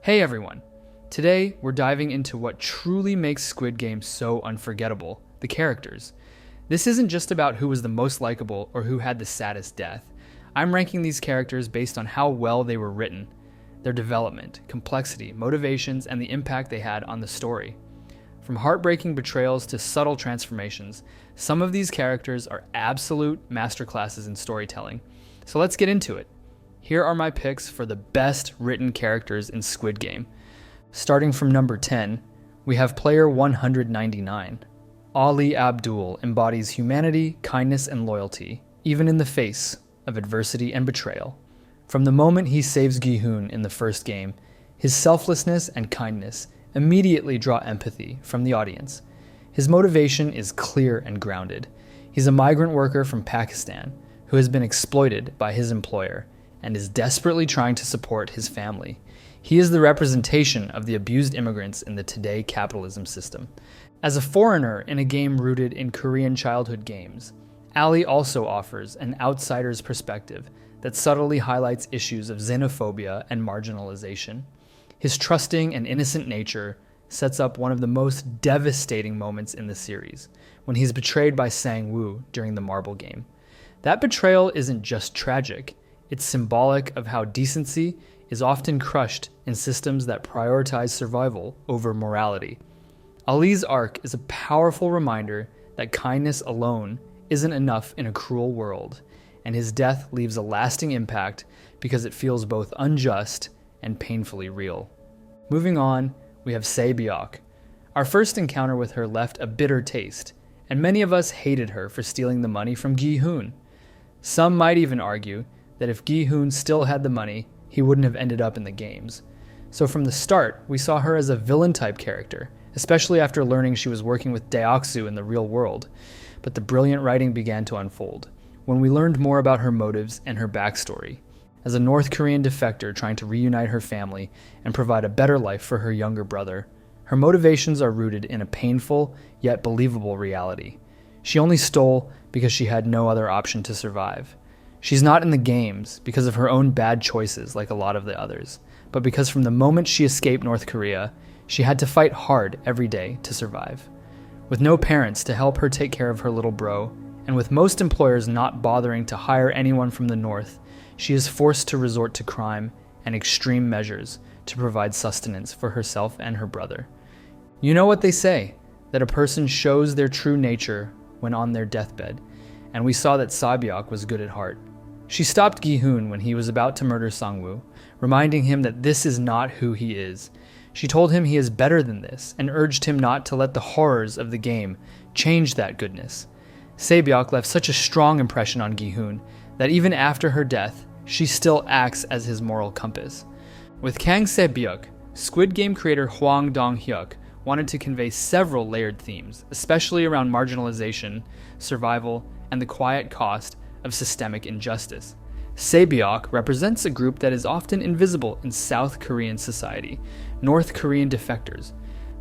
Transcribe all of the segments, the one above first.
Hey everyone! Today, we're diving into what truly makes Squid Game so unforgettable, the characters. This isn't just about who was the most likable or who had the saddest death. I'm ranking these characters based on how well they were written, their development, complexity, motivations, and the impact they had on the story. From heartbreaking betrayals to subtle transformations, some of these characters are absolute masterclasses in storytelling. So let's get into it. Here are my picks for the best written characters in Squid Game. Starting from number 10, we have player 199. Ali Abdul embodies humanity, kindness, and loyalty, even in the face of adversity and betrayal. From the moment he saves Guhune in the first game, his selflessness and kindness immediately draw empathy from the audience. His motivation is clear and grounded. He's a migrant worker from Pakistan who has been exploited by his employer and is desperately trying to support his family. He is the representation of the abused immigrants in the today capitalism system. As a foreigner in a game rooted in Korean childhood games, Ali also offers an outsider's perspective that subtly highlights issues of xenophobia and marginalization. His trusting and innocent nature sets up one of the most devastating moments in the series, when he's betrayed by Sang-woo during the marble game. That betrayal isn't just tragic, it's symbolic of how decency is often crushed in systems that prioritize survival over morality. Ali's arc is a powerful reminder that kindness alone isn't enough in a cruel world, and his death leaves a lasting impact because it feels both unjust and painfully real. Moving on, we have Se-byok. Our first encounter with her left a bitter taste, and many of us hated her for stealing the money from Guhune. Some might even argue that if Guhune still had the money, he wouldn't have ended up in the games. So from the start, we saw her as a villain-type character, especially after learning she was working with Deoksu in the real world. But the brilliant writing began to unfold when we learned more about her motives and her backstory. As a North Korean defector trying to reunite her family and provide a better life for her younger brother, her motivations are rooted in a painful yet believable reality. She only stole because she had no other option to survive. She's not in the games because of her own bad choices like a lot of the others, but because from the moment she escaped North Korea, she had to fight hard every day to survive. With no parents to help her take care of her little bro, and with most employers not bothering to hire anyone from the North, she is forced to resort to crime and extreme measures to provide sustenance for herself and her brother. You know what they say, that a person shows their true nature when on their deathbed, and we saw that Se-byok was good at heart. She stopped Guhune when he was about to murder Sang-woo, reminding him that this is not who he is. She told him he is better than this, and urged him not to let the horrors of the game change that goodness. Se-byok left such a strong impression on Guhune that even after her death, she still acts as his moral compass. With Kang Se-byok, Squid Game creator Hwang Dong-hyuk wanted to convey several layered themes, especially around marginalization, survival, and the quiet cost of systemic injustice. Se-byok represents a group that is often invisible in South Korean society, North Korean defectors.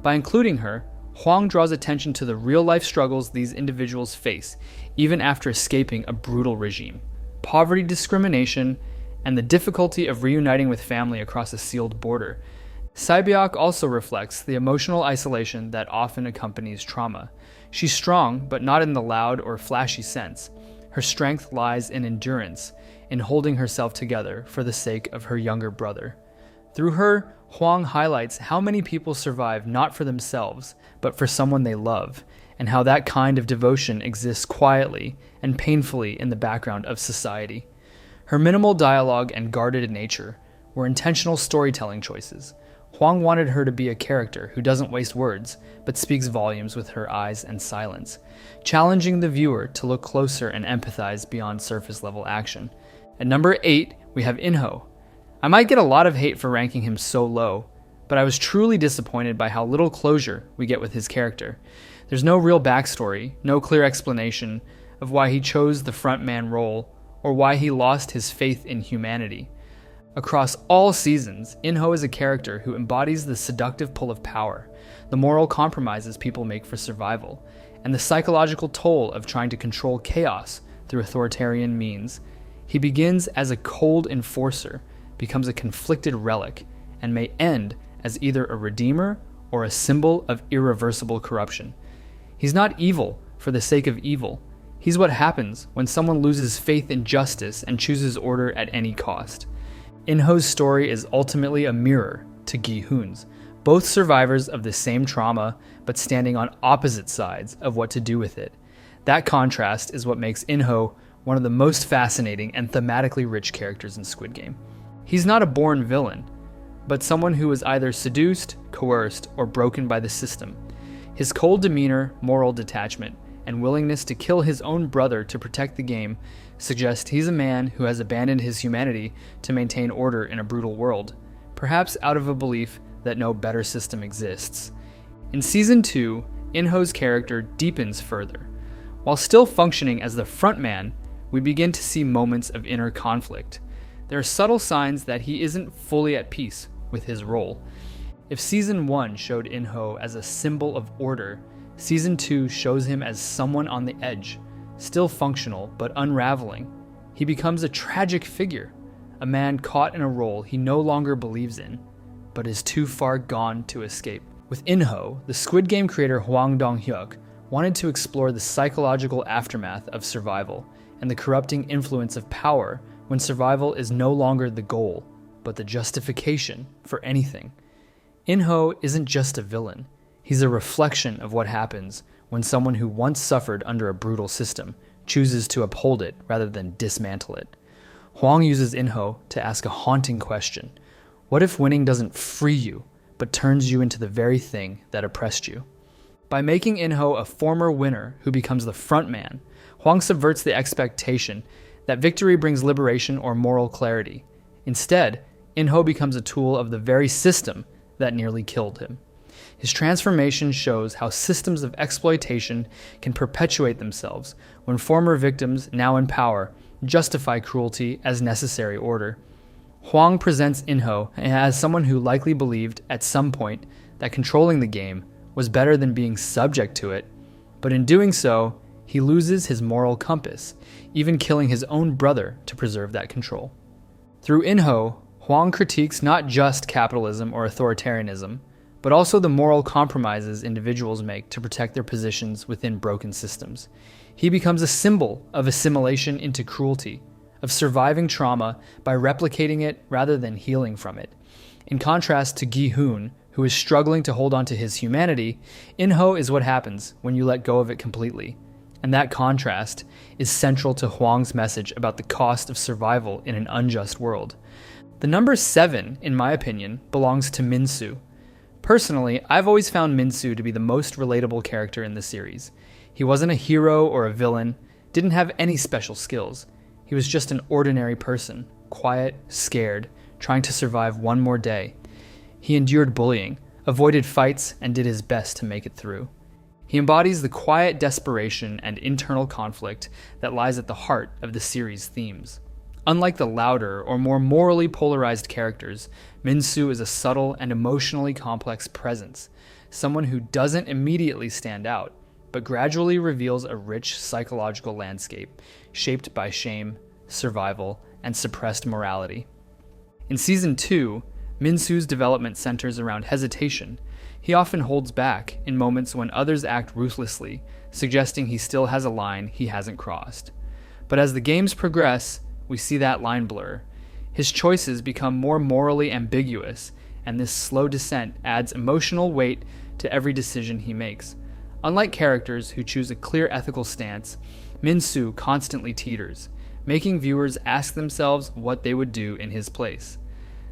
By including her, Hwang draws attention to the real-life struggles these individuals face, even after escaping a brutal regime. Poverty, discrimination, and the difficulty of reuniting with family across a sealed border. Se-byok also reflects the emotional isolation that often accompanies trauma. She's strong, but not in the loud or flashy sense. Her strength lies in endurance, in holding herself together for the sake of her younger brother. Through her, Hwang highlights how many people survive not for themselves, but for someone they love, and how that kind of devotion exists quietly and painfully in the background of society. Her minimal dialogue and guarded nature were intentional storytelling choices. Hwang wanted her to be a character who doesn't waste words, but speaks volumes with her eyes and silence, challenging the viewer to look closer and empathize beyond surface-level action. At number 8, we have Inho. I might get a lot of hate for ranking him so low, but I was truly disappointed by how little closure we get with his character. There's no real backstory, no clear explanation of why he chose the frontman role, or why he lost his faith in humanity. Across all seasons, Inho is a character who embodies the seductive pull of power, the moral compromises people make for survival, and the psychological toll of trying to control chaos through authoritarian means. He begins as a cold enforcer, becomes a conflicted relic, and may end as either a redeemer or a symbol of irreversible corruption. He's not evil for the sake of evil. He's what happens when someone loses faith in justice and chooses order at any cost. Inho's story is ultimately a mirror to Guhune's, both survivors of the same trauma, but standing on opposite sides of what to do with it. That contrast is what makes Inho one of the most fascinating and thematically rich characters in Squid Game. He's not a born villain, but someone who was either seduced, coerced, or broken by the system. His cold demeanor, moral detachment, and willingness to kill his own brother to protect the game suggest he's a man who has abandoned his humanity to maintain order in a brutal world, perhaps out of a belief that no better system exists. In Season 2, Inho's character deepens further. While still functioning as the frontman, we begin to see moments of inner conflict. There are subtle signs that he isn't fully at peace with his role. If Season 1 showed Inho as a symbol of order, Season 2 shows him as someone on the edge, still functional but unraveling. He becomes a tragic figure, a man caught in a role he no longer believes in, but is too far gone to escape. With Inho, the Squid Game creator Hwang Dong-hyuk wanted to explore the psychological aftermath of survival and the corrupting influence of power when survival is no longer the goal, but the justification for anything. Inho isn't just a villain. He's a reflection of what happens when someone who once suffered under a brutal system chooses to uphold it rather than dismantle it. Hwang uses Inho to ask a haunting question. What if winning doesn't free you, but turns you into the very thing that oppressed you? By making Inho a former winner who becomes the front man, Hwang subverts the expectation that victory brings liberation or moral clarity. Instead, Inho becomes a tool of the very system that nearly killed him. His transformation shows how systems of exploitation can perpetuate themselves when former victims, now in power, justify cruelty as necessary order. Hwang presents Inho as someone who likely believed at some point that controlling the game was better than being subject to it, but in doing so, he loses his moral compass, even killing his own brother to preserve that control. Through Inho, Hwang critiques not just capitalism or authoritarianism, but also the moral compromises individuals make to protect their positions within broken systems. He becomes a symbol of assimilation into cruelty, of surviving trauma by replicating it rather than healing from it. In contrast to Guhune, who is struggling to hold on to his humanity, Inho is what happens when you let go of it completely. And that contrast is central to Hwang's message about the cost of survival in an unjust world. The number 7, in my opinion, belongs to Minsu. Personally, I've always found Minsu to be the most relatable character in the series. He wasn't a hero or a villain, didn't have any special skills. He was just an ordinary person, quiet, scared, trying to survive one more day. He endured bullying, avoided fights, and did his best to make it through. He embodies the quiet desperation and internal conflict that lies at the heart of the series' themes. Unlike the louder or more morally polarized characters, Minsu is a subtle and emotionally complex presence, someone who doesn't immediately stand out, but gradually reveals a rich psychological landscape shaped by shame, survival, and suppressed morality. In Season 2, Minsu's development centers around hesitation. He often holds back in moments when others act ruthlessly, suggesting he still has a line he hasn't crossed. But as the games progress, we see that line blur. His choices become more morally ambiguous, and this slow descent adds emotional weight to every decision he makes. Unlike characters who choose a clear ethical stance, Minsu constantly teeters, making viewers ask themselves what they would do in his place.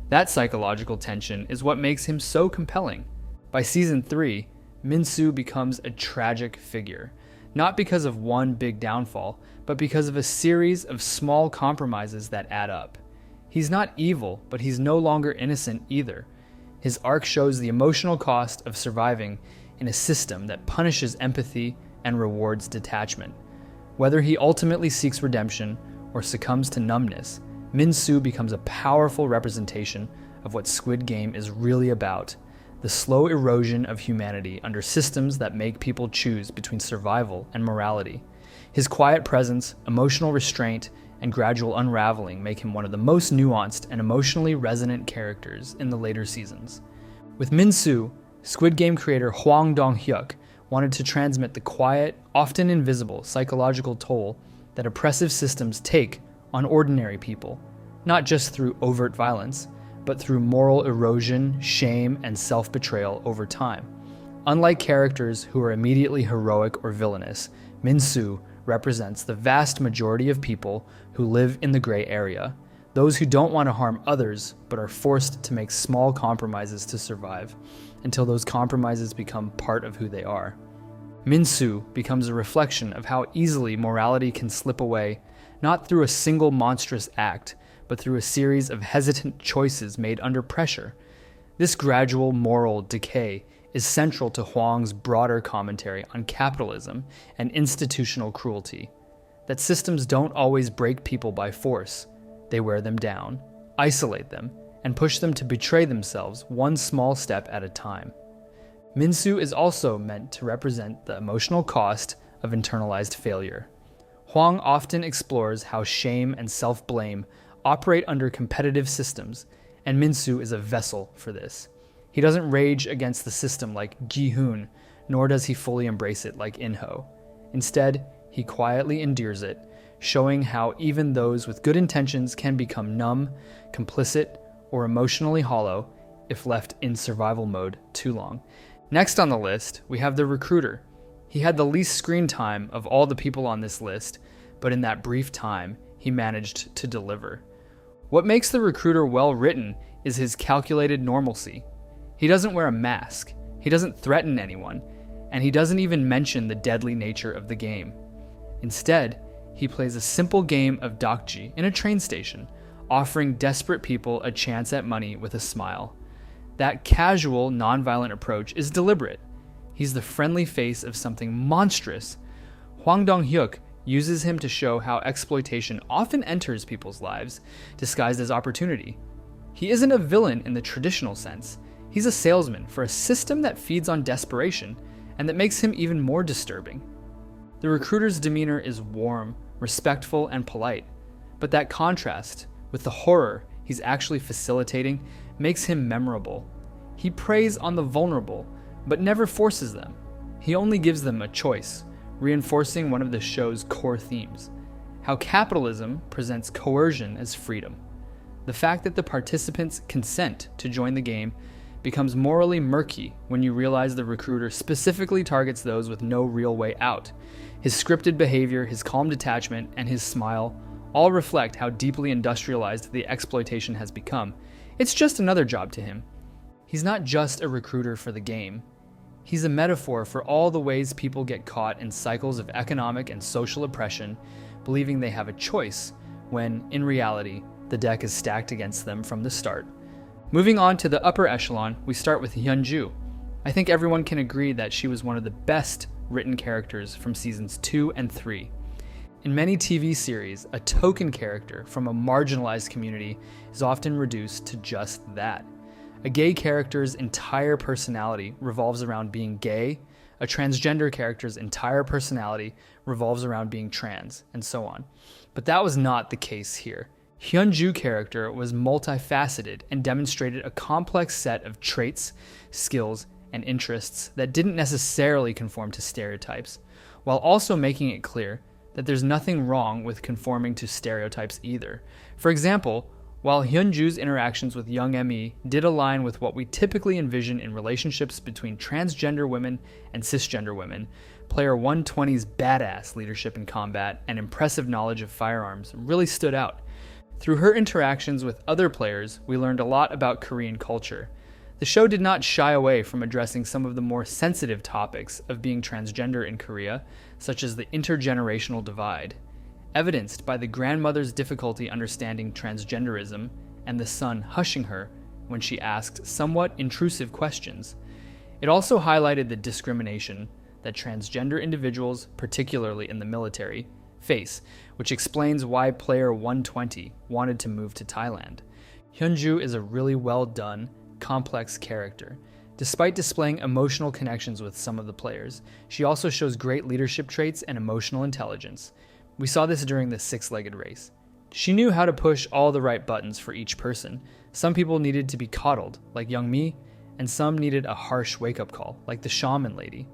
That psychological tension is what makes him so compelling. By Season 3, Minsu becomes a tragic figure, not because of one big downfall, but because of a series of small compromises that add up. He's not evil, but he's no longer innocent either. His arc shows the emotional cost of surviving in a system that punishes empathy and rewards detachment. Whether he ultimately seeks redemption or succumbs to numbness, Minsu becomes a powerful representation of what Squid Game is really about: the slow erosion of humanity under systems that make people choose between survival and morality. His quiet presence, emotional restraint, and gradual unraveling make him one of the most nuanced and emotionally resonant characters in the later seasons. With Minsu, Squid Game creator Hwang Dong-hyuk wanted to transmit the quiet, often invisible psychological toll that oppressive systems take on ordinary people, not just through overt violence, but through moral erosion, shame, and self-betrayal over time. Unlike characters who are immediately heroic or villainous, Minsu represents the vast majority of people who live in the gray area, those who don't want to harm others but are forced to make small compromises to survive, until those compromises become part of who they are. Minsu becomes a reflection of how easily morality can slip away, not through a single monstrous act, but through a series of hesitant choices made under pressure. This gradual moral decay is central to Hwang's broader commentary on capitalism and institutional cruelty, that systems don't always break people by force. They wear them down, isolate them, and push them to betray themselves one small step at a time. Minsu is also meant to represent the emotional cost of internalized failure. Hwang often explores how shame and self-blame operate under competitive systems, and Minsu is a vessel for this. He doesn't rage against the system like Guhune, nor does he fully embrace it like Inho. Instead, he quietly endures it, showing how even those with good intentions can become numb, complicit, or emotionally hollow if left in survival mode too long. Next on the list, we have the recruiter. He had the least screen time of all the people on this list, but in that brief time, he managed to deliver. What makes the recruiter well written is his calculated normalcy. He doesn't wear a mask, he doesn't threaten anyone, and he doesn't even mention the deadly nature of the game. Instead, he plays a simple game of dokji in a train station, offering desperate people a chance at money with a smile. That casual, nonviolent approach is deliberate. He's the friendly face of something monstrous. Hwang Dong-hyuk uses him to show how exploitation often enters people's lives, disguised as opportunity. He isn't a villain in the traditional sense. He's a salesman for a system that feeds on desperation, and that makes him even more disturbing. The recruiter's demeanor is warm, respectful, and polite, but that contrast with the horror he's actually facilitating makes him memorable. He preys on the vulnerable, but never forces them. He only gives them a choice, reinforcing one of the show's core themes: how capitalism presents coercion as freedom. The fact that the participants consent to join the game becomes morally murky when you realize the recruiter specifically targets those with no real way out. His scripted behavior, his calm detachment, and his smile all reflect how deeply industrialized the exploitation has become. It's just another job to him. He's not just a recruiter for the game. He's a metaphor for all the ways people get caught in cycles of economic and social oppression, believing they have a choice, when, in reality, the deck is stacked against them from the start. Moving on to the upper echelon, we start with Yanju. I think everyone can agree that she was one of the best written characters from seasons 2 and 3. In many TV series, a token character from a marginalized community is often reduced to just that. A gay character's entire personality revolves around being gay, a transgender character's entire personality revolves around being trans, and so on. But that was not the case here. Hyunju character was multifaceted and demonstrated a complex set of traits, skills, and interests that didn't necessarily conform to stereotypes, while also making it clear that there's nothing wrong with conforming to stereotypes either. For example, while Hyunju's interactions with young Emi did align with what we typically envision in relationships between transgender women and cisgender women, Player 120's badass leadership in combat and impressive knowledge of firearms really stood out. Through her interactions with other players, we learned a lot about Korean culture. The show did not shy away from addressing some of the more sensitive topics of being transgender in Korea, such as the intergenerational divide, evidenced by the grandmother's difficulty understanding transgenderism and the son hushing her when she asked somewhat intrusive questions. It also highlighted the discrimination that transgender individuals, particularly in the military, face, which explains why Player 120 wanted to move to Thailand. Hyunju is a really well done, complex character. Despite displaying emotional connections with some of the players, she also shows great leadership traits and emotional intelligence. We saw this during the six-legged race. She knew how to push all the right buttons for each person. Some people needed to be coddled, like young me, and some needed a harsh wake-up call, like the shaman lady.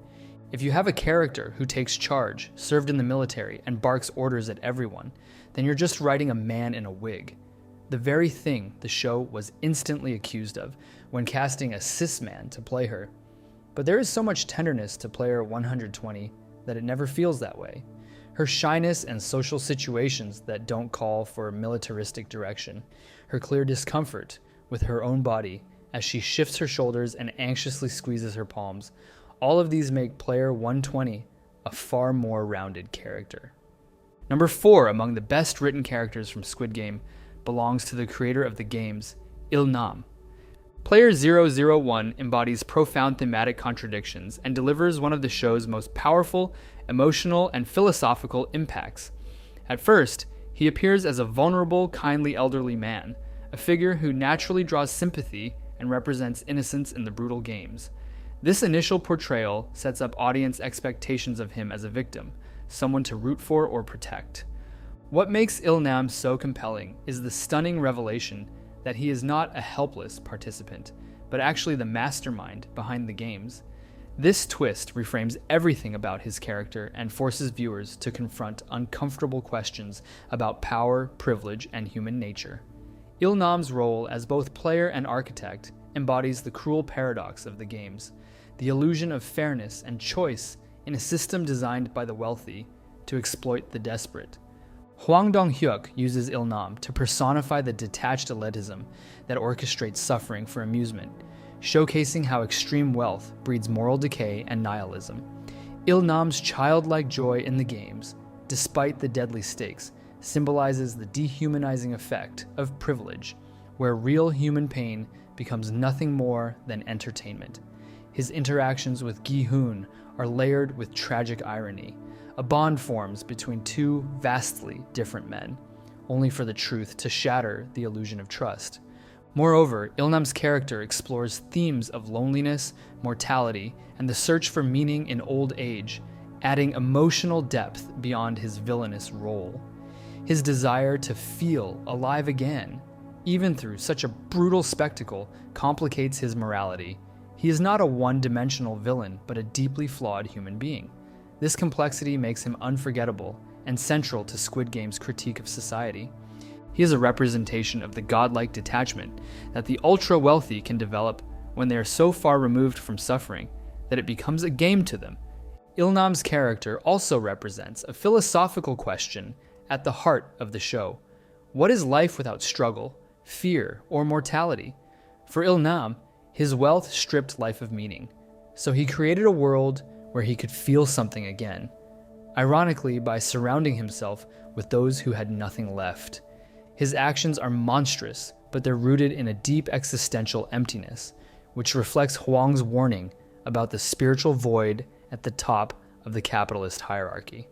If you have a character who takes charge, served in the military, and barks orders at everyone, then you're just writing a man in a wig. The very thing the show was instantly accused of when casting a cis man to play her. But there is so much tenderness to player 120 that it never feels that way. Her shyness and social situations that don't call for militaristic direction, her clear discomfort with her own body as she shifts her shoulders and anxiously squeezes her palms, all of these make player 120 a far more rounded character. Number 4 among the best written characters from Squid Game belongs to the creator of the games, Ilnam. Player 001 embodies profound thematic contradictions and delivers one of the show's most powerful, emotional, and philosophical impacts. At first, he appears as a vulnerable, kindly elderly man, a figure who naturally draws sympathy and represents innocence in the brutal games. This initial portrayal sets up audience expectations of him as a victim, someone to root for or protect. What makes Ilnam so compelling is the stunning revelation that he is not a helpless participant, but actually the mastermind behind the games. This twist reframes everything about his character and forces viewers to confront uncomfortable questions about power, privilege, and human nature. Ilnam's role as both player and architect embodies the cruel paradox of the games, the illusion of fairness and choice in a system designed by the wealthy to exploit the desperate. Hwang Dong-hyuk uses Ilnam to personify the detached elitism that orchestrates suffering for amusement, showcasing how extreme wealth breeds moral decay and nihilism. Ilnam's childlike joy in the games, despite the deadly stakes, symbolizes the dehumanizing effect of privilege, where real human pain becomes nothing more than entertainment. His interactions with Guhune are layered with tragic irony. A bond forms between two vastly different men, only for the truth to shatter the illusion of trust. Moreover, Ilnam's character explores themes of loneliness, mortality, and the search for meaning in old age, adding emotional depth beyond his villainous role. His desire to feel alive again, even through such a brutal spectacle, complicates his morality. He is not a one-dimensional villain, but a deeply flawed human being. This complexity makes him unforgettable and central to Squid Game's critique of society. He is a representation of the godlike detachment that the ultra-wealthy can develop when they are so far removed from suffering that it becomes a game to them. Ilnam's character also represents a philosophical question at the heart of the show. What is life without struggle, fear, or mortality? For Ilnam, his wealth stripped life of meaning, so he created a world where he could feel something again, ironically by surrounding himself with those who had nothing left. His actions are monstrous, but they're rooted in a deep existential emptiness, which reflects Hwang's warning about the spiritual void at the top of the capitalist hierarchy.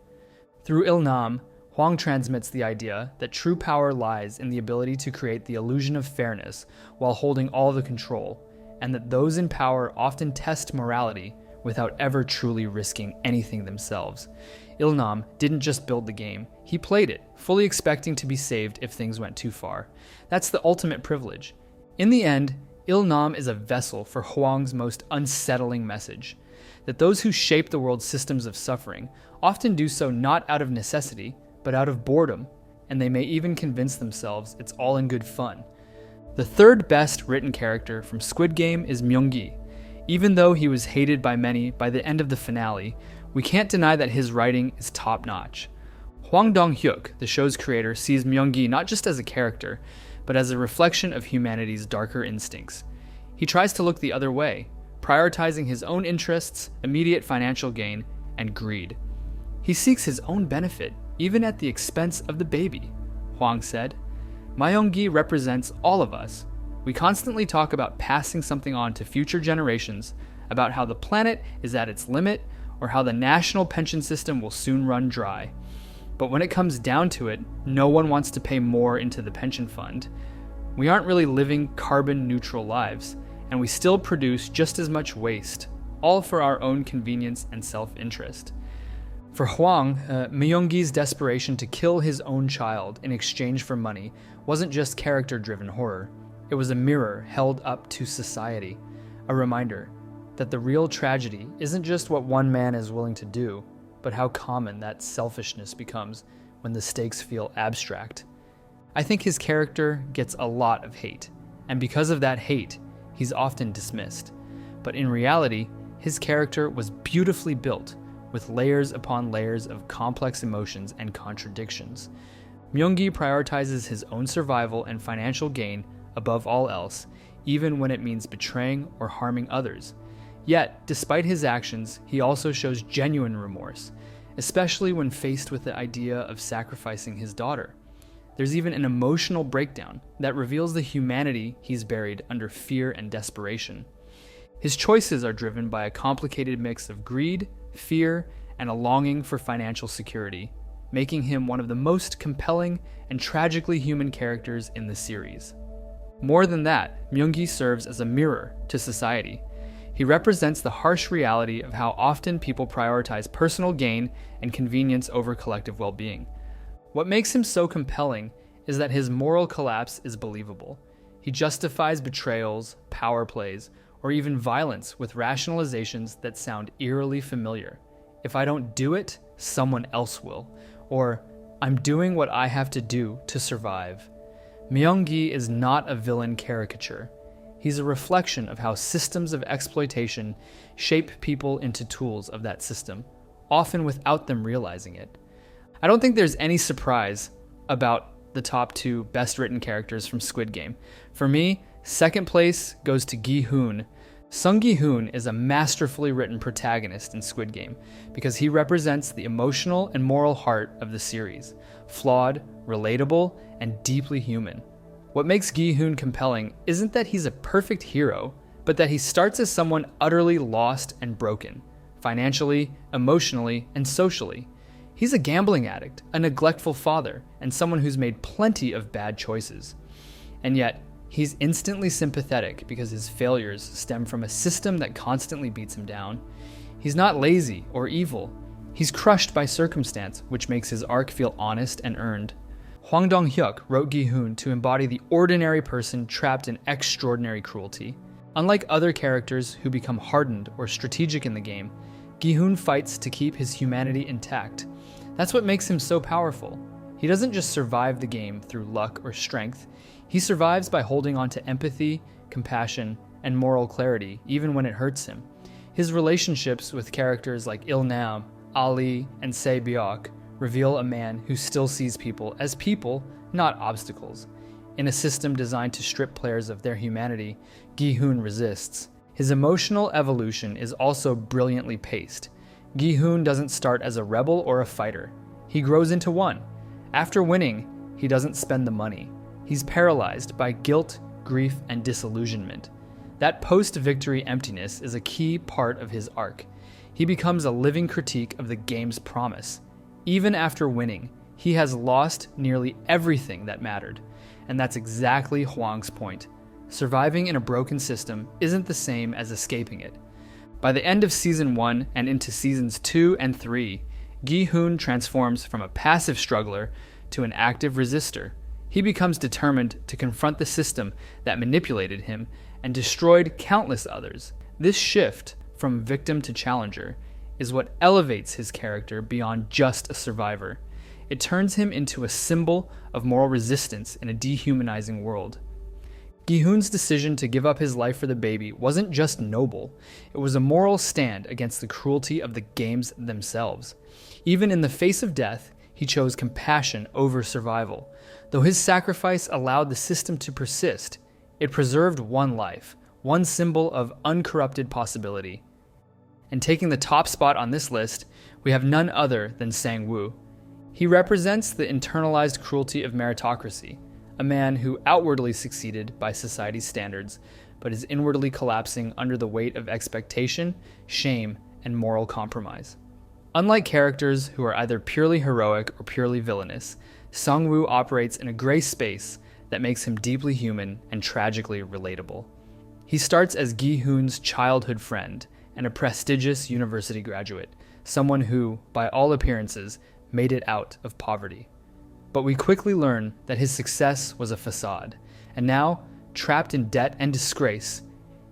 Through Ilnam, Hwang transmits the idea that true power lies in the ability to create the illusion of fairness while holding all the control, and that those in power often test morality without ever truly risking anything themselves. Ilnam didn't just build the game, he played it, fully expecting to be saved if things went too far. That's the ultimate privilege. In the end, Ilnam is a vessel for Hwang's most unsettling message, that those who shape the world's systems of suffering often do so not out of necessity, but out of boredom, and they may even convince themselves it's all in good fun. The third best written character from Squid Game is Mongi. Even though he was hated by many by the end of the finale, we can't deny that his writing is top-notch. Hwang Dong-hyuk, the show's creator, sees Mongi not just as a character, but as a reflection of humanity's darker instincts. He tries to look the other way, prioritizing his own interests, immediate financial gain, and greed. He seeks his own benefit, even at the expense of the baby, Hwang said. Myongi represents all of us. We constantly talk about passing something on to future generations, about how the planet is at its limit, or how the national pension system will soon run dry. But when it comes down to it, no one wants to pay more into the pension fund. We aren't really living carbon-neutral lives, and we still produce just as much waste, all for our own convenience and self-interest. For Huang, Myunggi's desperation to kill his own child in exchange for money wasn't just character-driven horror. It was a mirror held up to society, a reminder that the real tragedy isn't just what one man is willing to do, but how common that selfishness becomes when the stakes feel abstract. I think his character gets a lot of hate, and because of that hate, he's often dismissed. But in reality, his character was beautifully built, with layers upon layers of complex emotions and contradictions. Myungi prioritizes his own survival and financial gain above all else, even when it means betraying or harming others. Yet, despite his actions, he also shows genuine remorse, especially when faced with the idea of sacrificing his daughter. There's even an emotional breakdown that reveals the humanity he's buried under fear and desperation. His choices are driven by a complicated mix of greed, fear, and a longing for financial security, making him one of the most compelling and tragically human characters in the series. More than that, Myungi serves as a mirror to society. He represents the harsh reality of how often people prioritize personal gain and convenience over collective well-being. What makes him so compelling is that his moral collapse is believable. He justifies betrayals, power plays, or even violence with rationalizations that sound eerily familiar. If I don't do it, someone else will. Or, I'm doing what I have to do to survive. Myungi is not a villain caricature. He's a reflection of how systems of exploitation shape people into tools of that system, often without them realizing it. I don't think there's any surprise about the top two best written characters from Squid Game. For me, second place goes to Guhune. Sung Gi-hoon is a masterfully written protagonist in Squid Game because he represents the emotional and moral heart of the series, flawed, relatable, and deeply human. What makes Gi-hoon compelling isn't that he's a perfect hero, but that he starts as someone utterly lost and broken, financially, emotionally, and socially. He's a gambling addict, a neglectful father, and someone who's made plenty of bad choices. And yet, he's instantly sympathetic because his failures stem from a system that constantly beats him down. He's not lazy or evil. He's crushed by circumstance, which makes his arc feel honest and earned. Hwang Dong-hyuk wrote Gi-hoon to embody the ordinary person trapped in extraordinary cruelty. Unlike other characters who become hardened or strategic in the game, Gi-hoon fights to keep his humanity intact. That's what makes him so powerful. He doesn't just survive the game through luck or strength. He survives by holding on to empathy, compassion, and moral clarity, even when it hurts him. His relationships with characters like Ilnam, Ali, and Se Byok reveal a man who still sees people as people, not obstacles. In a system designed to strip players of their humanity, Gi-hoon resists. His emotional evolution is also brilliantly paced. Gi-hoon doesn't start as a rebel or a fighter. He grows into one. After winning, he doesn't spend the money. He's paralyzed by guilt, grief, and disillusionment. That post-victory emptiness is a key part of his arc. He becomes a living critique of the game's promise. Even after winning, he has lost nearly everything that mattered. And that's exactly Hwang's point. Surviving in a broken system isn't the same as escaping it. By the end of Season 1 and into Seasons 2 and 3, Gi-hoon transforms from a passive struggler to an active resistor. He becomes determined to confront the system that manipulated him and destroyed countless others. This shift from victim to challenger is what elevates his character beyond just a survivor. It turns him into a symbol of moral resistance in a dehumanizing world. Gi-hoon's decision to give up his life for the baby wasn't just noble, it was a moral stand against the cruelty of the games themselves. Even in the face of death, he chose compassion over survival. Though his sacrifice allowed the system to persist, it preserved one life, one symbol of uncorrupted possibility. And taking the top spot on this list, we have none other than Sang-woo. He represents the internalized cruelty of meritocracy, a man who outwardly succeeded by society's standards, but is inwardly collapsing under the weight of expectation, shame, and moral compromise. Unlike characters who are either purely heroic or purely villainous, Sang-woo operates in a gray space that makes him deeply human and tragically relatable. He starts as Gi-hoon's childhood friend and a prestigious university graduate, someone who, by all appearances, made it out of poverty. But we quickly learn that his success was a facade, and now, trapped in debt and disgrace,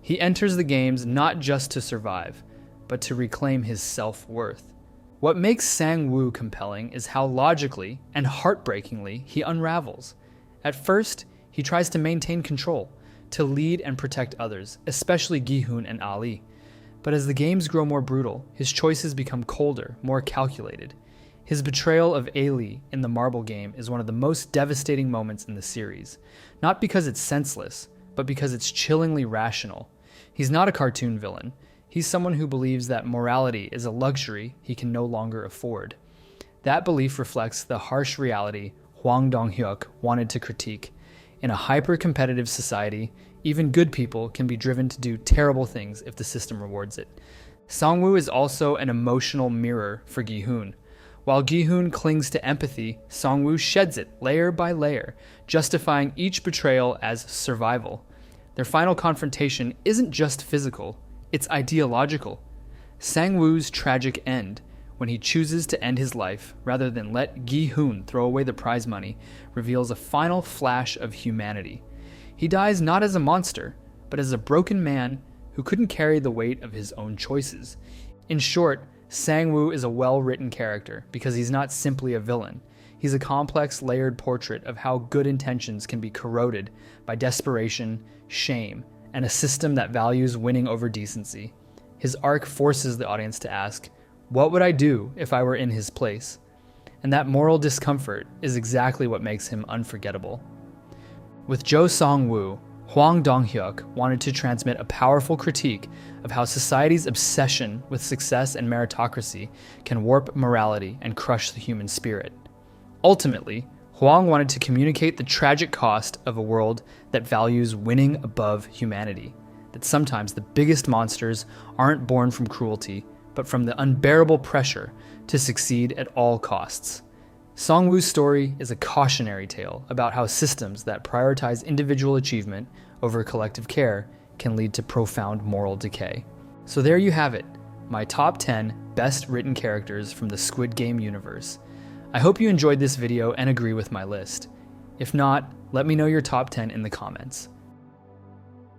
he enters the games not just to survive, but to reclaim his self-worth. What makes Sang-woo compelling is how logically and heartbreakingly he unravels. At first, he tries to maintain control, to lead and protect others, especially Guhune and Ali. But as the games grow more brutal, his choices become colder, more calculated. His betrayal of Ali in the marble game is one of the most devastating moments in the series, not because it's senseless, but because it's chillingly rational. He's not a cartoon villain. He's someone who believes that morality is a luxury he can no longer afford. That belief reflects the harsh reality Hwang Dong-hyuk wanted to critique. In a hyper-competitive society, even good people can be driven to do terrible things if the system rewards it. Sang-woo is also an emotional mirror for Gi-hoon. While Gi-hoon clings to empathy, Sang-woo sheds it layer by layer, justifying each betrayal as survival. Their final confrontation isn't just physical, it's ideological. Sang-woo's tragic end, when he chooses to end his life rather than let Gi-hoon throw away the prize money, reveals a final flash of humanity. He dies not as a monster, but as a broken man who couldn't carry the weight of his own choices. In short, Sang-woo is a well-written character because he's not simply a villain. He's a complex, layered portrait of how good intentions can be corroded by desperation, shame, and a system that values winning over decency. His arc forces the audience to ask, what would I do if I were in his place? And that moral discomfort is exactly what makes him unforgettable. With Jo Sang-woo, Hwang Dong-hyuk wanted to transmit a powerful critique of how society's obsession with success and meritocracy can warp morality and crush the human spirit. Ultimately, Hwang wanted to communicate the tragic cost of a world that values winning above humanity, that sometimes the biggest monsters aren't born from cruelty, but from the unbearable pressure to succeed at all costs. Sang-woo's story is a cautionary tale about how systems that prioritize individual achievement over collective care can lead to profound moral decay. So there you have it, my top 10 best written characters from the Squid Game universe. I hope you enjoyed this video and agree with my list. If not, let me know your top 10 in the comments.